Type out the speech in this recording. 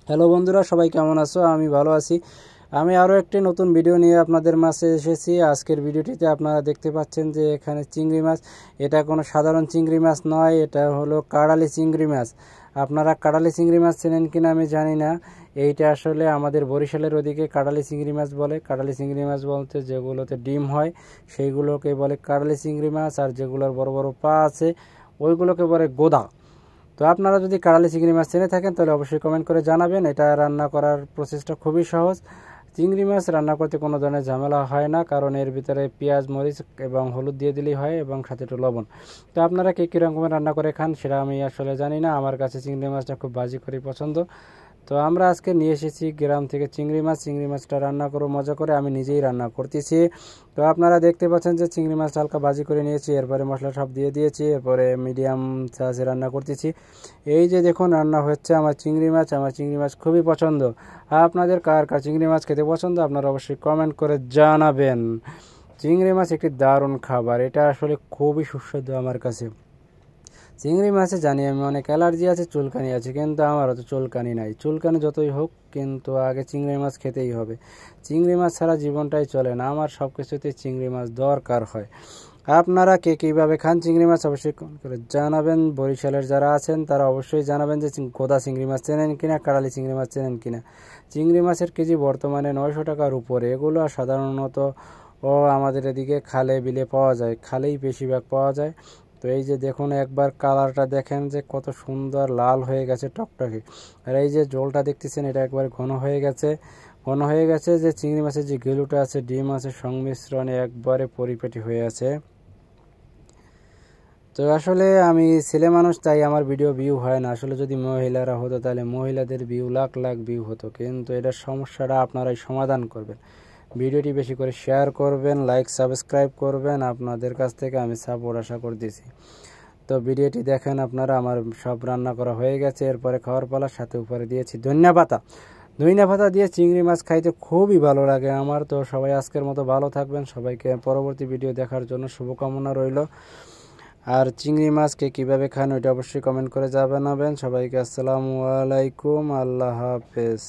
Hello বন্ধুরা, সবাই কেমন আছো? আমি ভালো আছি। আমি আরও একটি নতুন ভিডিও নিয়ে আপনাদের মাঝে এসেছি। আজকের ভিডিওটিতে আপনারা দেখতে পাচ্ছেন যে এখানে চিংড়ি মাছ। এটা কোনো সাধারণ চিংড়ি মাছ নয়, এটা হলো কাড়ালি চিংড়ি মাছ। আপনারা কাড়ালি চিংড়ি মাছ চেনেন কিনা আমি জানি না। এইটা আসলে আমাদের বরিশালের ওদিকে কাড়ালি চিংড়ি মাছ বলে। কাড়ালি চিংড়ি মাছ বলতে যেগুলোতে ডিম হয় সেইগুলোকে বলে কাড়ালি চিংড়ি মাছ, আর যেগুলোর বড় বড় পা আছে ওইগুলোকে বলে গোদা। তো আপনারা যদি কাড়ালি চিংড়ি মাছ চেনে থাকেন তাহলে অবশ্যই কমেন্ট করে জানাবেন। এটা রান্না করার প্রসেসটা খুবই সহজ। চিংড়ি মাছ রান্না করতে কোনো ধরনের ঝামেলা হয় না, কারণ এর ভিতরে পেঁয়াজ, মরিচ এবং হলুদ দিয়ে দিলেই হয়, এবং সাথে একটু লবণ। তো আপনারা কে কীরকমের রান্না করে খান সেটা আমি আসলে জানি না। আমার কাছে চিংড়ি মাছটা খুব বাজি করে পছন্দ। তো আমরা আজকে নিয়ে এসেছি গ্রাম থেকে চিংড়ি মাছ। চিংড়ি মাছটা রান্না করো মজা করে, আমি নিজেই রান্না করতেছি। তো আপনারা দেখতে পাচ্ছেন যে চিংড়ি মাছটা হালকা ভাজি করে নিয়েছি, এরপরে মশলা সব দিয়ে দিয়েছি, এরপরে মিডিয়াম সাইজে রান্না করতেছি। এই যে দেখুন রান্না হচ্ছে আমার চিংড়ি মাছ। আমার চিংড়ি মাছ খুবই পছন্দ। আপনাদের কার কার চিংড়ি মাছ খেতে পছন্দ আপনারা অবশ্যই কমেন্ট করে জানাবেন। চিংড়ি মাছ একটি দারুণ খাবার, এটা আসলে খুবই সুস্বাদু আমার কাছে। চিংড়ি মাছে জানি আমি অনেক অ্যালার্জি আছে, চুলকানি আছে, কিন্তু আমার অত চুলকানি নাই। চুলকানি যতই হোক, কিন্তু আগে চিংড়ি মাছ খেতেই হবে। চিংড়ি মাছ ছাড়া জীবনটাই চলে না, আমার সব কিছুতেই চিংড়ি মাছ দরকার হয়। আপনারা কে কীভাবে খান চিংড়ি মাছ অবশ্যই কমেন্ট করে জানাবেন। বরিশালের যারা আছেন তারা অবশ্যই জানাবেন যে গোদা চিংড়ি মাছ চেনেন কিনা, কাড়ালি চিংড়ি মাছ চেনেন কিনা। চিংড়ি মাছের কেজি বর্তমানে 900 টাকার উপরে। এগুলো সাধারণত আমাদের এদিকে খালে বিলে পাওয়া যায়, খালেই বেশিরভাগ পাওয়া যায়। তো এই যে দেখুন একবার কালারটা দেখেন যে কত সুন্দর লাল হয়ে গেছে, টকটকে। আর এই যে জলটা দেখতেছেন এটা একবার ঘন হয়ে গেছে। ঘন হয়ে গেছে যে চিংড়ি মাছের যে গিলুটা আছে, ডিম আছে, সংমিশ্রণে একবারে পরিপাটি হয়ে আছে। তো আসলে আমি ছেলে মানুষ, তাই আমার ভিডিও ভিউ হয় না। আসলে যদি মহিলারা হতো তাহলে মহিলাদের ভিউ লাখ লাখ ভিউ হতো, কিন্তু এটার সমস্যাটা আপনারাই সমাধান করবেন। ভিডিওটি বেশি করে শেয়ার করবেন, লাইক সাবস্ক্রাইব করবেন। আপনাদের কাছ থেকে আমি সাপোর্ট আশা করতেছি। তো ভিডিওটি দেখেন আপনারা। আমার সব রান্না করা হয়ে গেছে, এরপরে খাওয়ার পালার সাথে উপরে দিয়েছি ধনিয়া পাতা। ধনিয়া পাতা দিয়ে চিংড়ি মাছ খাইতে খুবই ভালো লাগে আমার। তো সবাই আজকের মতো ভালো থাকবেন, সবাইকে পরবর্তী ভিডিও দেখার জন্য শুভকামনা রইল। আর চিংড়ি মাছকে কীভাবে খান ওইটা অবশ্যই কমেন্ট করে জানাবেন। সবাইকে আসসালামু আলাইকুম, আল্লাহ হাফেজ।